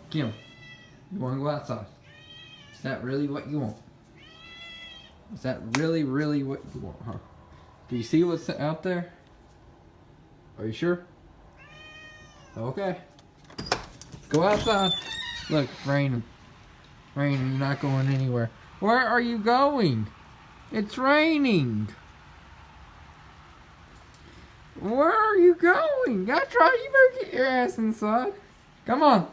Kim, you want to go outside? Is that really what you want? Is that really, really what you want, huh? Do you see what's out there? Are you sure? Okay. Go outside. Look, raining. Raining, you're not going anywhere. Where are you going? It's raining. Where are you going? That's right, you better get your ass inside. Come on.